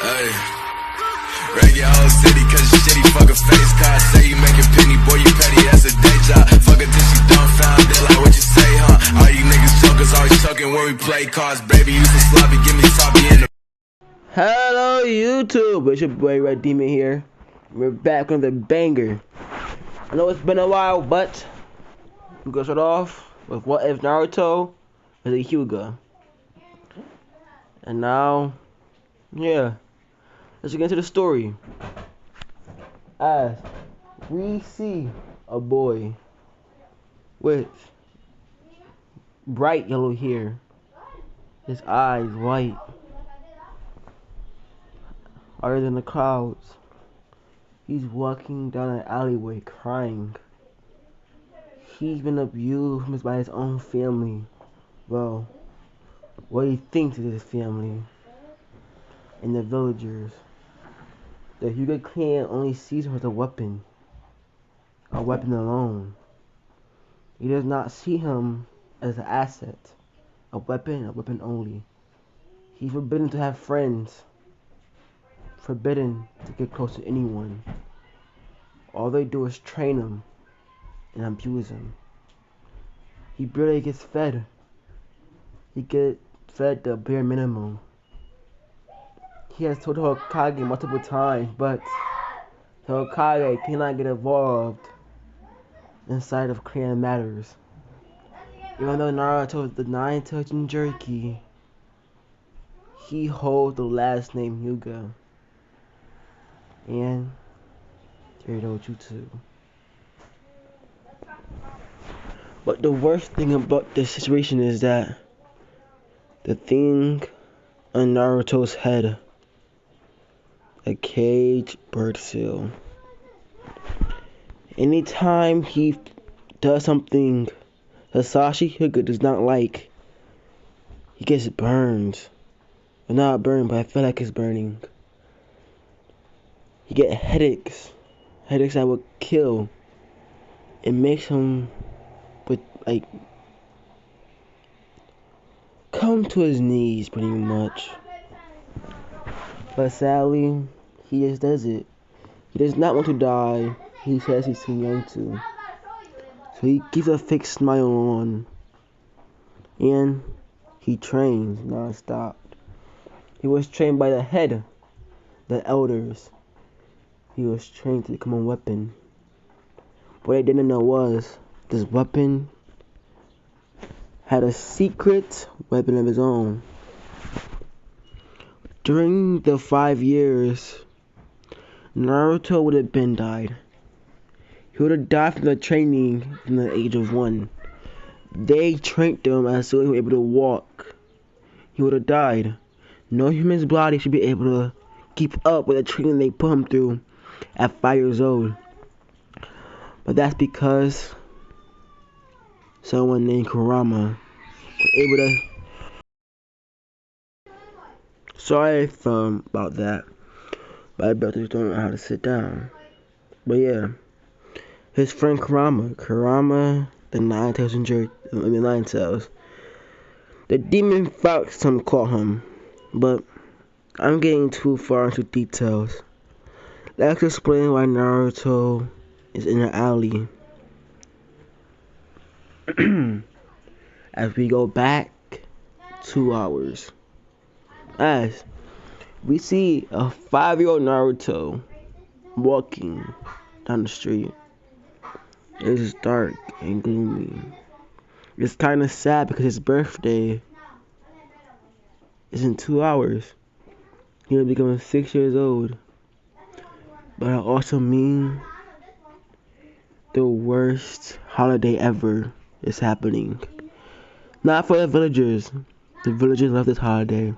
Hey, wreck your whole city cause you shitty fucking face card. Say you making penny, boy, you petty, that's a day job. Fuck it till she dumbfounded, like what you say, huh? All you niggas jokers always talking when we play cards. Baby, you some sloppy, give me sloppy in the... Hello YouTube, it's your boy Red Demon here. We're back on the banger. I know it's been a while, but we're gonna start off with what if Naruto is a hyuga. And now, yeah, let's get into the story. As we see a boy with bright yellow hair, his eyes white, other than the clouds. He's walking down an alleyway crying. He's been abused by his own family. Well, what he thinks is his family. And the villagers. The Hyuga clan only sees him as a weapon alone. He does not see him as an asset. A weapon only. He's forbidden to have friends. Forbidden to get close to anyone. All they do is train him and abuse him. He barely gets fed. He gets fed the bare minimum. He has told Hokage multiple times, but the Hokage cannot get involved inside of clan matters. Even though Naruto is the 9-tailed Jinchuriki, he holds the last name Hyuga. And Jutsu. But the worst thing about this situation is that the thing on Naruto's head, a cage bird seal. Anytime he does something Hisashi Hyuga does not like, he gets burned. Well, not burned, but I feel like it's burning. He gets headaches that would kill. It makes him come to his knees pretty much. But sadly, he just does it. He does not want to die. He says he's too young to. So he keeps a fake smile on. And he trains non-stop. He was trained by the head, the elders. He was trained to become a weapon. What they didn't know was this weapon had a secret weapon of his own. During the 5 years, Naruto would have been died. He would have died from the training from the age of 1. They trained him as soon as he was able to walk. He would have died. No human's body should be able to keep up with the training they put him through at 5 years old. But that's because someone named Kurama was able to... Sorry about that. My brothers don't know how to sit down. But yeah. His friend Kurama, the 9-tails Jinchuriki, the 9-tails. The demon fox some call him. But I'm getting too far into details. Let's explain why Naruto is in an alley. As we go back 2 hours. As we see a 5-year-old Naruto walking down the street. It's dark and gloomy. It's kind of sad because his birthday is in 2 hours. He'll become 6 years old. But I also mean the worst holiday ever is happening. Not for the villagers. The villagers love this holiday.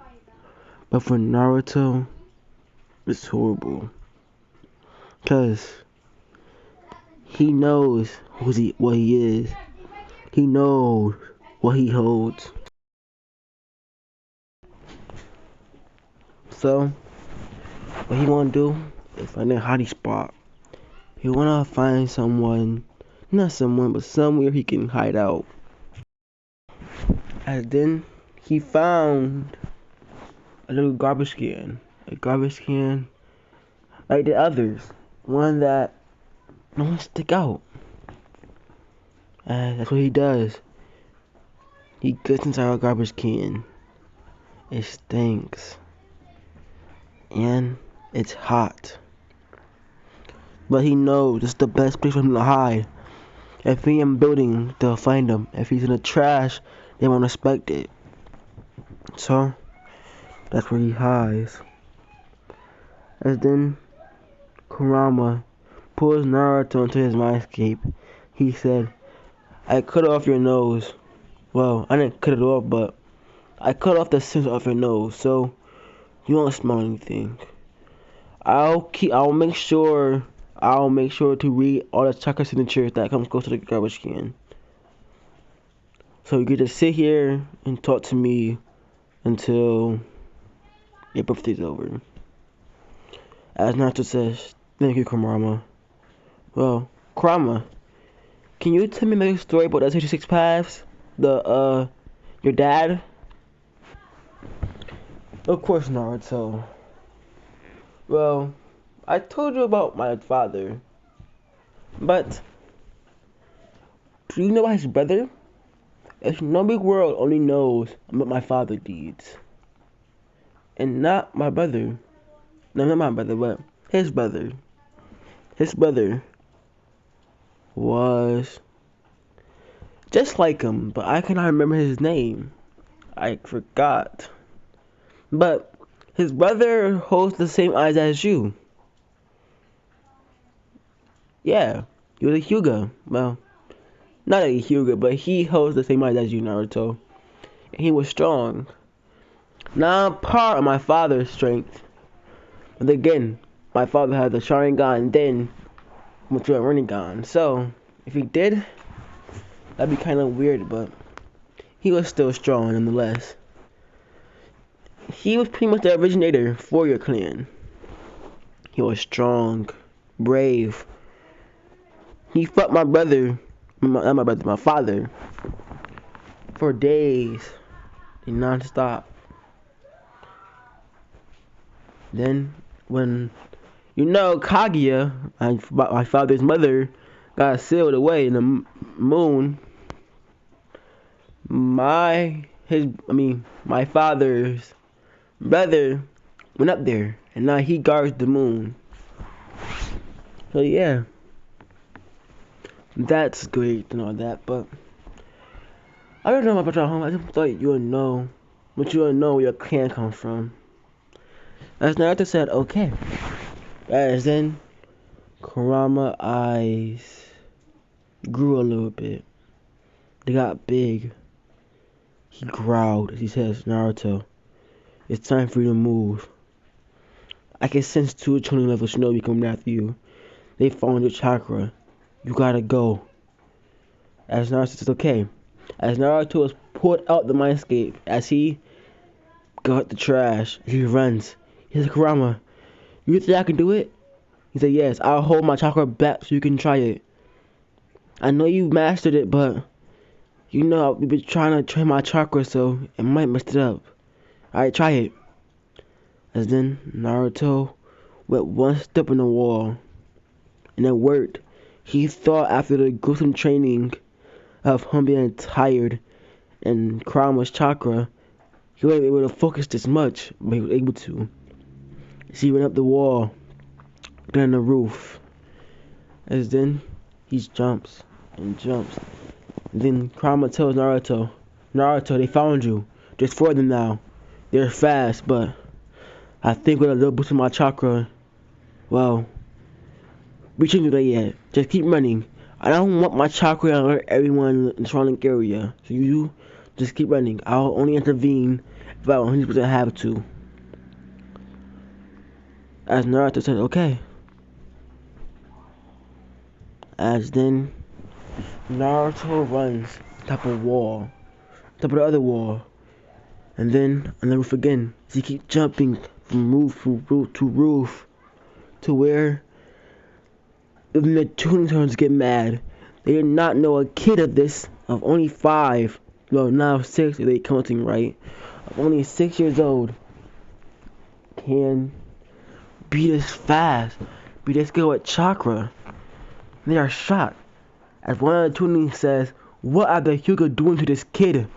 But for Naruto, it's horrible. Because he knows what he is. He knows what he holds. So, what he wanna do is find a hiding spot. He wanna find someone, not someone, but somewhere he can hide out. And then he found a little garbage can, a garbage can, like the others. One that don't stick out. And that's what he does. He gets inside a garbage can. It stinks. And it's hot. But he knows it's the best place for him to hide. If he in building, they'll find him. If he's in the trash, they won't respect it. So, that's where he hides. As then, Kurama pulls Naruto into his mindscape. He said, I cut off your nose. Well, I didn't cut it off, but I cut off the scent off your nose, so you won't smell anything. I'll make sure to read all the chakra signatures that comes close to the garbage can. So you get to sit here and talk to me until your birthday's over. As Naruto says, thank you, Kurama. Well, Kurama, can you tell me a story about the 66 paths? Your dad? Of course, Naruto. Well, I told you about my father, but do you know about his brother? If no big world only knows about my father deeds, and not my brother. No, not my brother, but his brother. His brother was just like him, but I cannot remember his name. I forgot. But his brother holds the same eyes as you. Yeah, you're the hyuga. Well, not a hyuga, but he holds the same eyes as you, Naruto. And he was strong. Not part of my father's strength. But again, my father had the Sharingan and then went to a Rinnegan. So, if he did, that'd be kind of weird, but he was still strong nonetheless. He was pretty much the originator for your clan. He was strong, brave. He fought my father, for days, and non-stop. Then, when, Kaguya, my father's mother, got sealed away in the moon, my father's brother went up there, and now he guards the moon. So yeah, that's great and all that, but I don't know about your home. I just thought you would know, but you would know where your clan comes from. As Naruto said, okay. As then, Kurama eyes grew a little bit. They got big. He growled as he says, Naruto, it's time for you to move. I can sense 220 level shinobi coming after you. They found your chakra. You gotta go. As Naruto says, okay. As Naruto was pulled out the mindscape, as he got the trash, he runs. He said, Kurama, you think I can do it? He said, yes, I'll hold my chakra back so you can try it. I know you mastered it, but we've been trying to train my chakra, so it might mess it up. Alright, try it. As then, Naruto went one step in the wall, and it worked. He thought after the gruesome training of him being tired and Kurama's chakra, he wasn't able to focus this much, but he was able to. So he went up the wall, then the roof. As then, he jumps and jumps. And then Kurama tells Naruto, they found you. There's 4 of them now. They're fast, but I think with a little boost of my chakra, well, we shouldn't do that yet. Just keep running. I don't want my chakra to alert everyone in the surrounding area. So you just keep running. I'll only intervene if I 100% have to. As Naruto said, okay. As then, Naruto runs top of the other wall, and then on the roof again. As he keeps jumping from roof to roof, to where even the tuning turns get mad. They did not know a kid of only 5, well now 6 if they counting right, of only 6 years old, can be this fast, be this good with chakra. They are shocked. As one of the tuning says, what are the hyuga doing to this kid?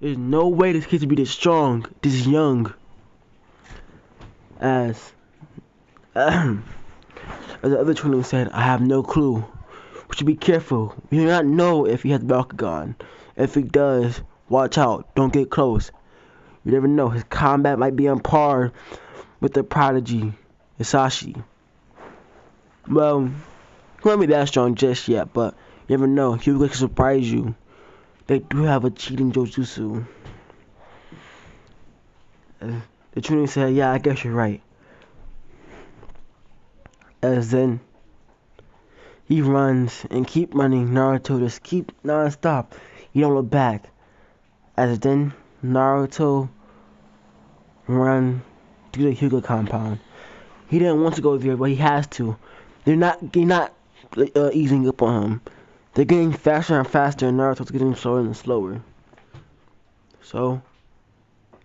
There's no way this kid should be this strong, this young. As the other tuning said, I have no clue. We should be careful. We do not know if he has Bakugan. If he does, watch out. Don't get close. You never know. His combat might be on par with the prodigy, Hisashi. Well, he won't be that strong just yet, but you never know. He will surprise you. They do have a cheating Jojutsu. The tuning said, yeah, I guess you're right. As then he runs and keep running. Naruto just keep non-stop. He don't look back. As then Naruto run to the Hyuga compound. He didn't want to go there, but he has to. They're not easing up on him. They're getting faster and faster, and Naruto's getting slower and slower. So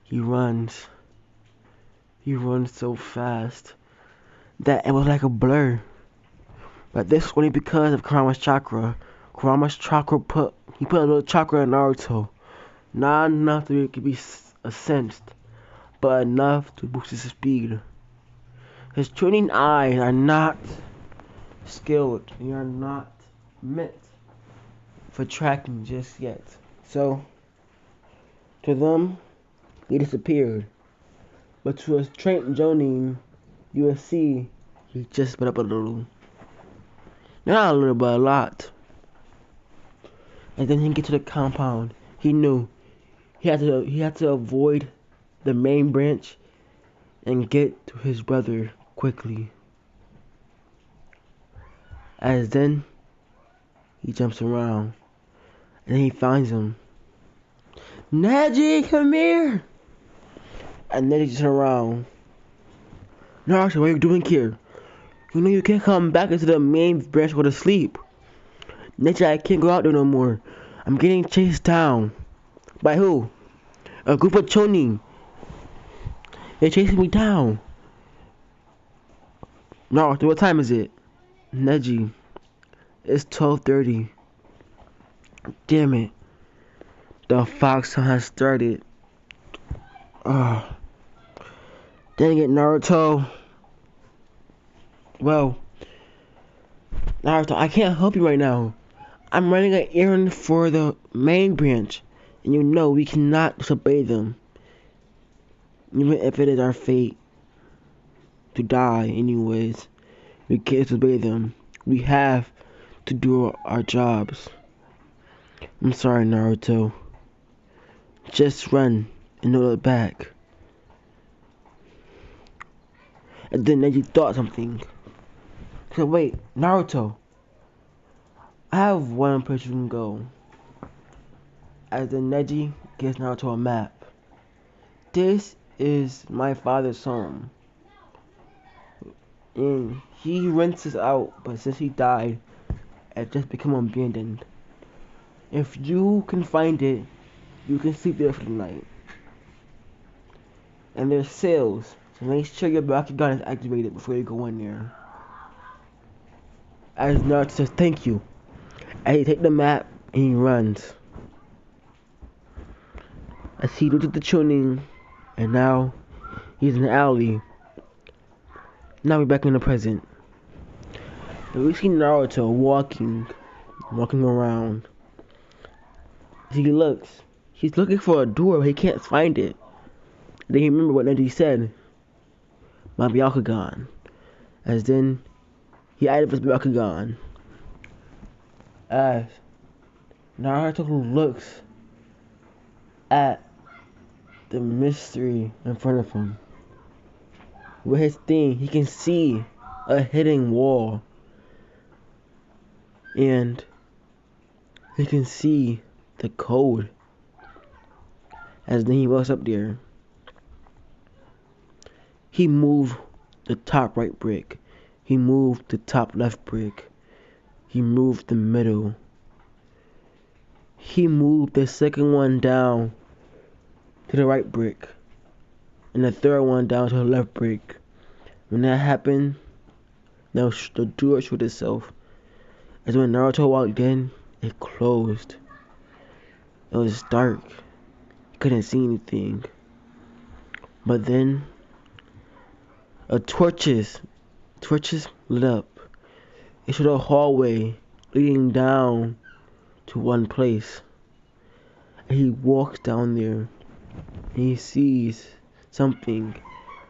he runs. He runs so fast that it was like a blur. But this was only because of Kurama's chakra. Kurama's chakra put a little chakra in Naruto. Not enough that it could be sensed, but enough to boost his speed. His training eyes are not skilled. They are not meant for tracking just yet. So, to them, he disappeared. But to his trained Jonin, you will see he just sped up a little. Not a little, but a lot. And then he get to the compound. He knew he had to avoid the main branch and get to his brother quickly. As then he jumps around and then he finds him. Neji, come here! And Neji turns around. Naruto, what are you doing here? You know you can't come back into the main branch go to sleep. Neji, I can't go out there no more. I'm getting chased down. By who? A group of Chonin. They're chasing me down. Naruto, what time is it? Neji, it's 12:30. Damn it. The fox hunt has started. Dang it, Naruto. Well, Naruto, I can't help you right now. I'm running an errand for the main branch, and you know we cannot disobey them. Even if it is our fate to die anyways, we can't disobey them. We have to do our jobs. I'm sorry, Naruto. Just run and don't look back. And then Neji thought something. So wait, Naruto. I have one place you can go. As then Neji gives Naruto a map. This is my father's home. And he rents this out, but since he died, it just become abandoned. If you can find it, you can sleep there for the night. And there's sales, so make sure your Bakugan is activated before you go in there. As Naruto says thank you, and he takes the map and he runs. As he looks at the tuning, and now he's in the alley. Now we're back in the present. And we see Naruto walking around. He looks. He's looking for a door, but he can't find it. Then he remembered what Neji said. My Bakugan. As then he added his Bakugan. As Naruto looks at the mystery in front of him. With his thing, he can see a hidden wall. And he can see the code. As then he walks up there. He moved the top right brick. He moved the top left brick. He moved the middle. He moved the second one down to the right brick. And the third one down to the left brick. When that happened, the door shut itself. As when Naruto walked in, it closed. It was dark. He couldn't see anything. But then, torches lit up. It showed a hallway leading down to one place. And he walks down there. And he sees something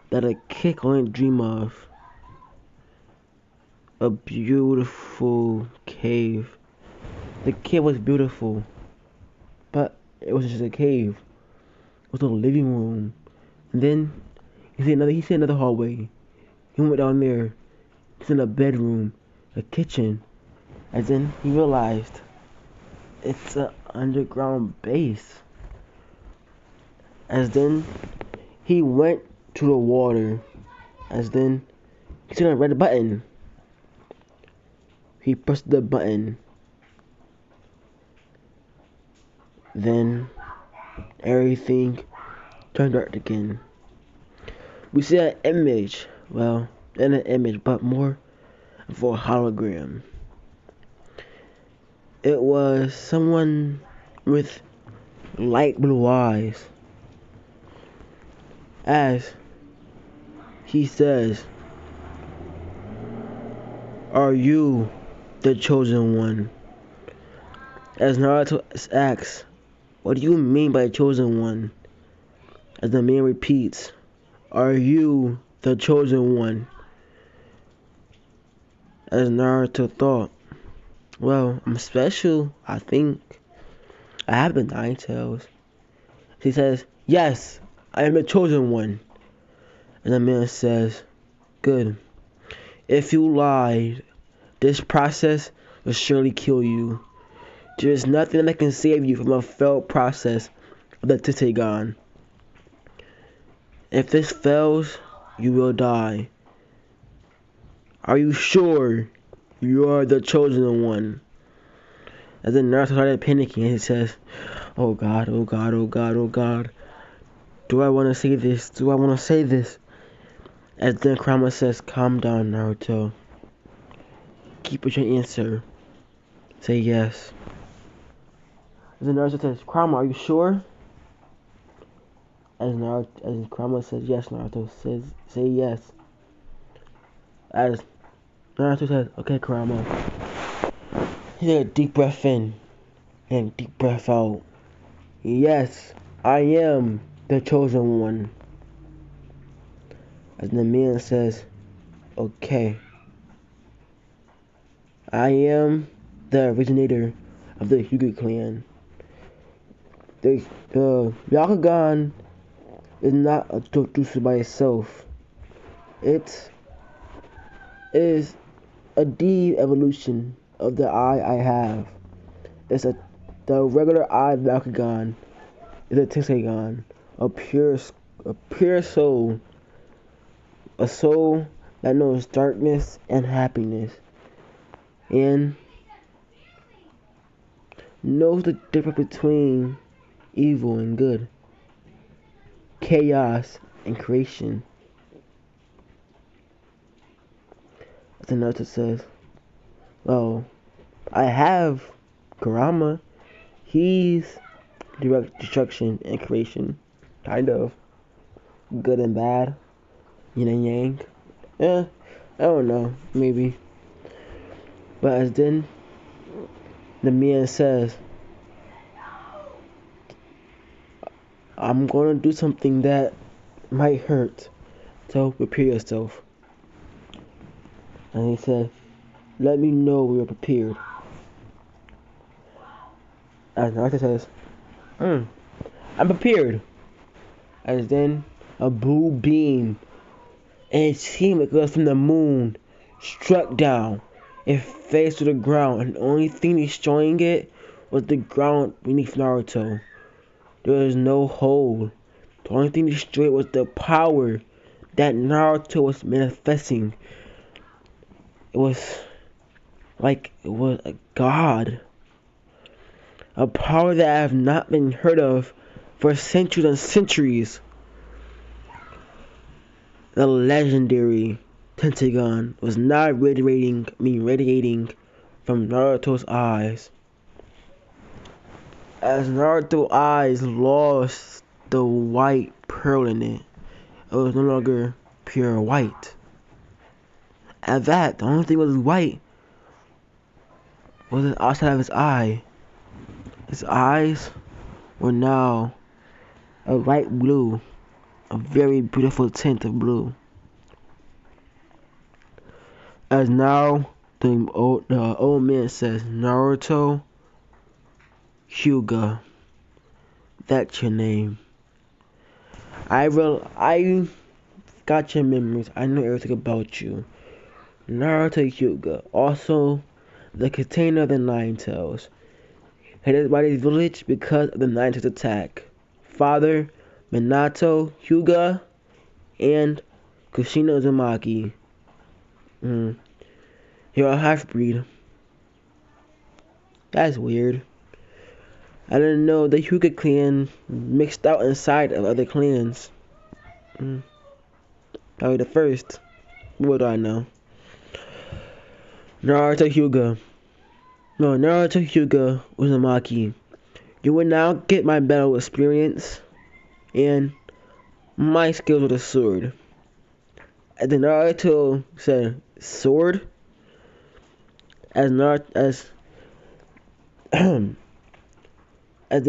that a kid can only dream of. A beautiful cave. The cave was beautiful, but it was just a cave. It was a living room. And then he see another hallway. He went down there. He's in a bedroom, a kitchen. And then he realized it's an underground base. As then he went to the water. As then he seen a red button. He pressed the button. Then everything turned dark again. We see an image. Well, not an image, but more for a hologram. It was someone with light blue eyes. As he says, "Are you the chosen one?" As Naruto asks, "What do you mean by chosen one?" As the man repeats, "Are you the chosen one?" As Naruto thought, "Well, I'm special, I think. I have the 9 tails." He says, "Yes, I am the chosen one." And the man says, "Good. If you lied, this process will surely kill you. There is nothing that can save you from a failed process of the Titegan. If this fails, you will die. Are you sure you are the chosen one?" As the nurse started panicking, and he says, "Oh God, oh God, oh God, oh God. Do I want to say this? Do I want to say this?" As then Kurama says, "Calm down, Naruto. Keep with your answer. Say yes." As the nurse says, "Kurama, are you sure?" As Kurama says, "Yes," Naruto says, "Say yes." As Naruto says, "Okay, Kurama." He took a deep breath in and a deep breath out. "Yes, I am the chosen one." As the man says, "Okay. I am the originator of the Hyuga clan. The Byakugan is not a jutsu by itself. It is a de-evolution of the eye I have. The regular eye Byakugan is a Tenseigan, a pure soul, a soul that knows darkness and happiness, and knows the difference between evil and good, chaos and creation." As Naruto says, "Well, I have Kurama. He's direct destruction and creation. Kind of. Good and bad. Yin and yang. I don't know. Maybe." But as then the man says, "I'm gonna do something that might hurt. So prepare yourself." And he said, "Let me know when you're prepared." As Naruto says, "I'm prepared." As then a blue beam and it seemed like it was from the moon struck down. It fell to the ground, and the only thing destroying it was the ground beneath Naruto. There was no hole. The only thing destroyed was the power that Naruto was manifesting. It was like it was a god. A power that I have not been heard of for centuries and centuries. The legendary Tentagon was not radiating from Naruto's eyes. As Naruto's eyes lost the white pearl in it, it was no longer pure white. At that, the only thing that was white was the outside of his eye. His eyes were now a light blue, a very beautiful tint of blue. As now the old man says, Naruto Hyuga, that's your name. I got your memories. I know everything about you. Naruto Hyuga, also the container of the Nine Tails. Headed by this village because of the Nine Tails attack. Father, Minato Hyuga, and Kushina Uzumaki. You're a half-breed. That's weird. I didn't know the Hyuga clan mixed out inside of other clans. Probably the first. What do I know? Naruto Hyuga Uzumaki. You will now get my battle experience and my skills with a sword. As the Naruto said, sword? As the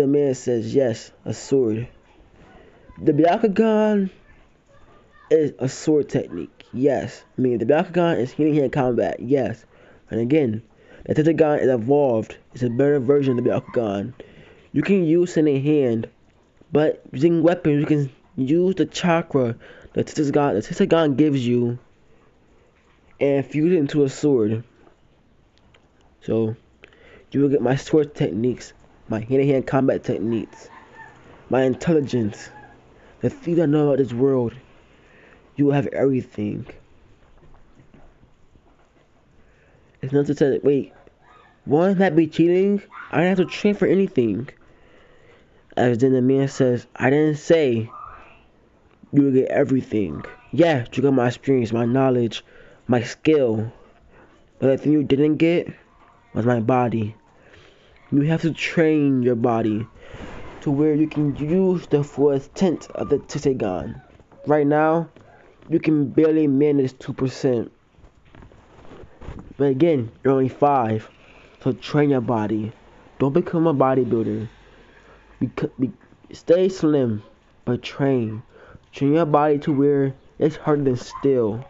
man says, yes, a sword. The Byakugan is a sword technique, yes. I mean, the Byakugan is hand-to-hand combat, yes. And again, the Tentagon is evolved. It's a better version of the Byakugan. You can use it in a hand, but using weapons, you can use the chakra the Tentagon gives you and fuse it into a sword. So, you will get my sword techniques, my hand-to-hand combat techniques, my intelligence, the things I know about this world. You will have everything. It's not to say, wait, won't that be cheating? I don't have to train for anything. As then the man says, I didn't say you will get everything. Yeah, you got my experience, my knowledge, my skill. But the thing you didn't get was my body. You have to train your body to where you can use the full extent of the Tentagon. Right now, you can barely manage 2%. But again, you're only 5. So train your body. Don't become a bodybuilder. Stay slim, but train. Train your body to where it's harder than steel.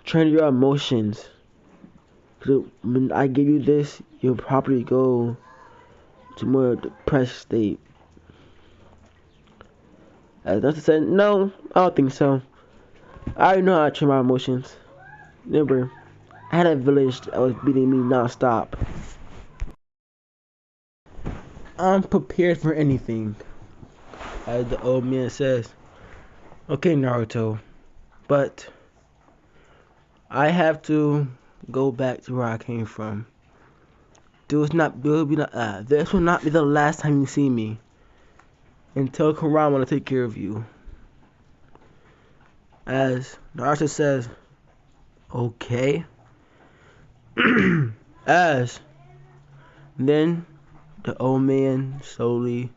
Train your emotions. So when I give you this, you'll probably go to a more depressed state. As Dustin said, no, I don't think so. I already know how to train my emotions. Remember, I had a village that was beating me non-stop. I'm prepared for anything, as the old man says. Okay, Naruto, but I have to go back to where I came from. This will not be the last time you see me. And tell Kurama to take care of you. As Naruto says, okay. As then the old man slowly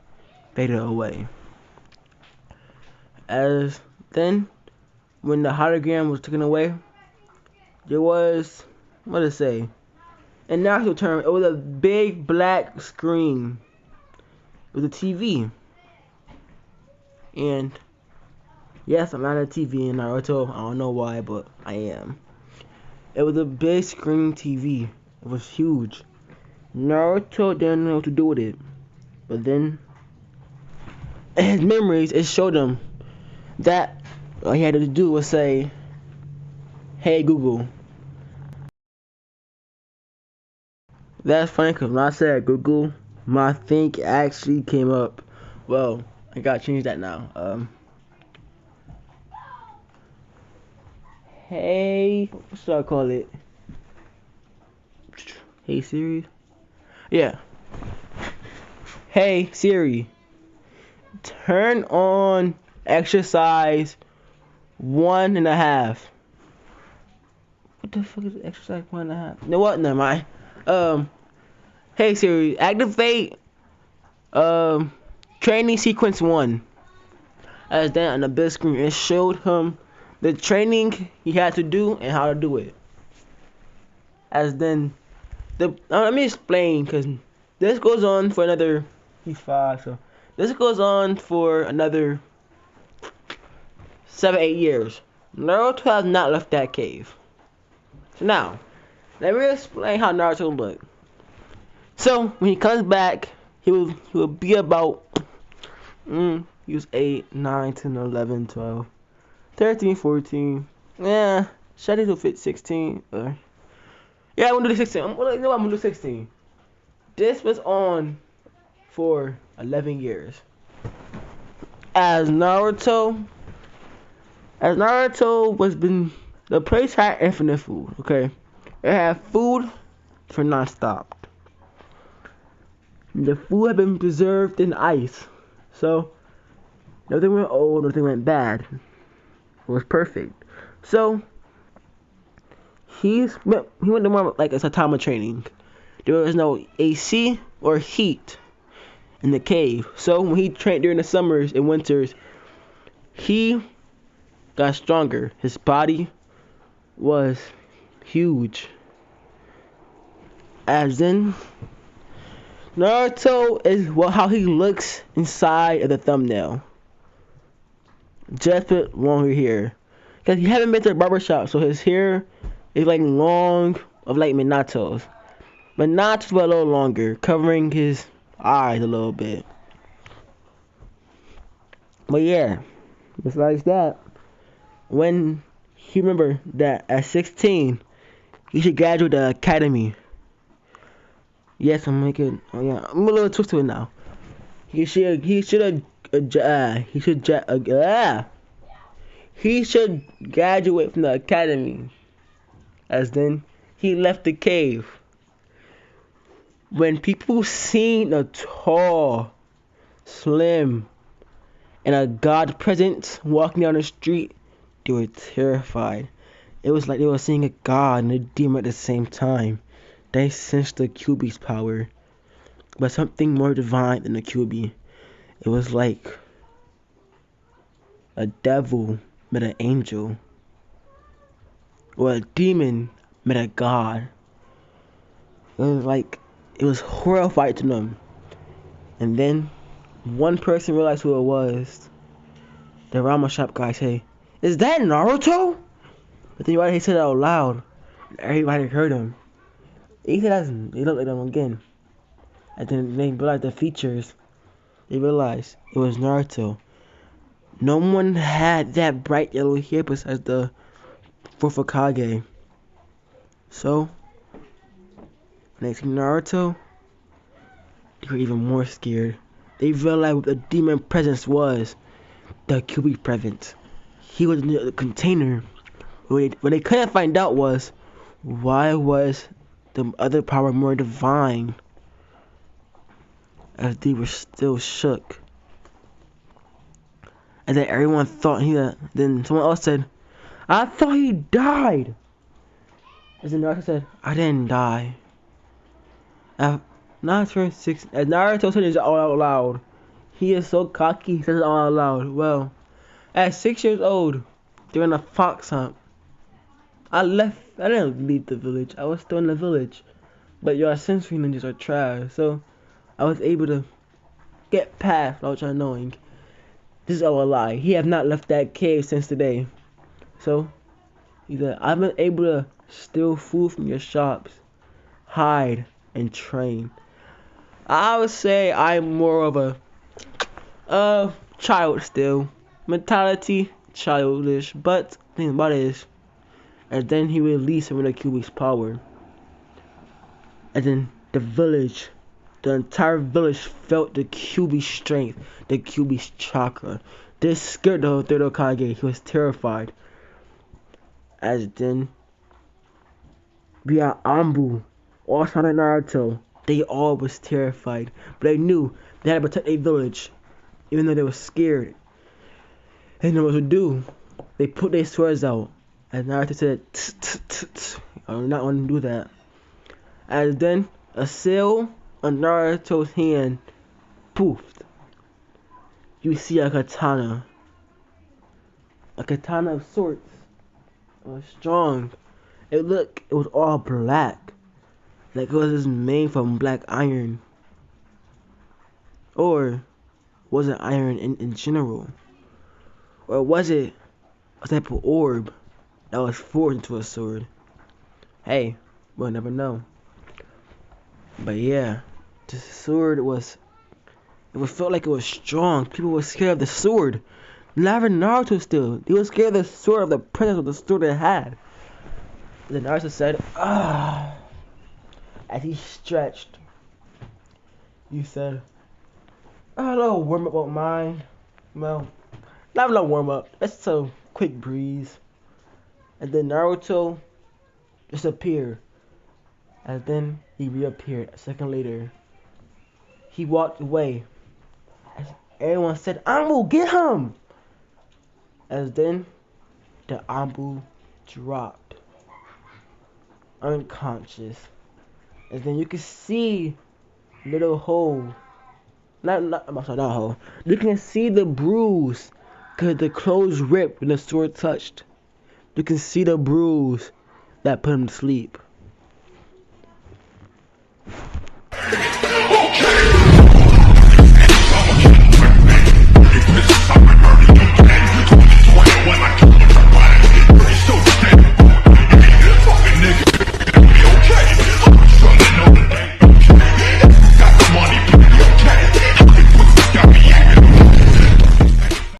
faded away. As then, when the hologram was taken away, there was, what to say, in natural term, it was a big black screen with a TV. And yes, I'm not a TV in Naruto. I don't know why, but I am. It was a big screen TV. It was huge. Naruto didn't know what to do with it. But then, in his memories, it showed him that all he had to do was say, hey Google. That's funny because when I said Google, my think actually came up. Well, I gotta change that now. Hey, what should I call it? Hey Siri? Yeah. Hey Siri, turn on exercise 1.5. What the fuck is exercise 1.5? You know what? Never mind. Hey Siri, activate training sequence 1. As then on the big screen, it showed him the training he had to do and how to do it. As then let me explain, because this goes on for another. He's 5, so this goes on for another 7-8 years. Naruto has not left that cave. So now, let me explain how Naruto looked. So when he comes back, he will be about he was 8, 9, 10, 11, 12, 13, 14. Yeah, should I do fit 16? Yeah, I'm gonna do 16. I'm gonna do 16. This was on for 11 years. As Naruto was been, the place had infinite food. Okay, it had food for non-stop. The food had been preserved in ice, so nothing went old, nothing went bad. It was perfect. So he went to more like a Satama training. There was no AC or heat in the cave. So when he trained during the summers and winters, he got stronger. His body was huge. As in, Naruto is how he looks inside of the thumbnail. Just put longer hair. Because he haven't been to the barbershop, so his hair is like long, of like Minato's. Minato's but a little longer, covering his eyes a little bit. But yeah, besides that, when he remembered that at 16, he should graduate the academy. Yes, I'm making. Oh yeah, I'm a little twisted now. He should graduate from the academy. As then he left the cave. When people seen a tall, slim, and a god presence walking down the street, they were terrified. It was like they were seeing a god and a demon at the same time. They sensed the Kyuubi's power, but something more divine than the Kyuubi. It was like a devil met an angel, or a demon met a god. It was horrified to them. And then one person realized who it was. The ramen shop guy say, "Is that Naruto?" But then he said it out loud. Everybody heard him. He looked like them again. And then they realized the features. They realized it was Naruto. No one had that bright yellow hair besides the fourth Hokage. So, when they see Naruto, they were even more scared. They realized what the demon presence was. The Kyuubi presence. He was in the container. What they couldn't find out was, why was the other power more divine? As they were still shook. And then everyone thought then someone else said, "I thought he died." As then Naruto said, "I didn't die." As Naruto said it all out loud. He is so cocky, he says it all out loud. Well, at 6 years old, during a fox hunt, I didn't leave the village. I was still in the village. But your sensory ninjas are trash, so I was able to get past without y'all knowing. This is all a lie. He have not left that cave since today. So, he said, I've been able to steal food from your shops, hide, and train. I would say I'm more of a child still. Mentality, childish, but the thing about it is, and then he released some of the Kyuubi's power. And then the entire village felt the Kyuubi's strength, the Kyuubi's chakra. This scared the third Hokage. He was terrified. As then, we got Anbu, also Naruto. They all was terrified, but they knew they had to protect their village, even though they were scared. They didn't know what to do. They put their swords out, and Naruto said, "Tss, tss, tss, tss. I do not want to do that." And then a seal on Naruto's hand, poofed. You see a katana of sorts. It was strong. It was all black, like it was made from black iron, or was it iron in general, or was it a type of orb that was forged into a sword? Hey, we'll never know. But yeah, the sword felt like it was strong. People were scared of the sword. Not even Naruto still. They were scared of the sword, of the presence of the sword it had. Then Naruto said, "Ah." As he stretched, he said, "A little warm up on mine." Well, not a little warm up. That's a quick breeze. And then Naruto disappeared. And then he reappeared a second later. He walked away. As everyone said, "Ambu, get him!" As then the Ambu dropped, unconscious. And then you can see little hole. I'm sorry, not hole. You can see the bruise, cause the clothes ripped when the sword touched. You can see the bruise that put him to sleep.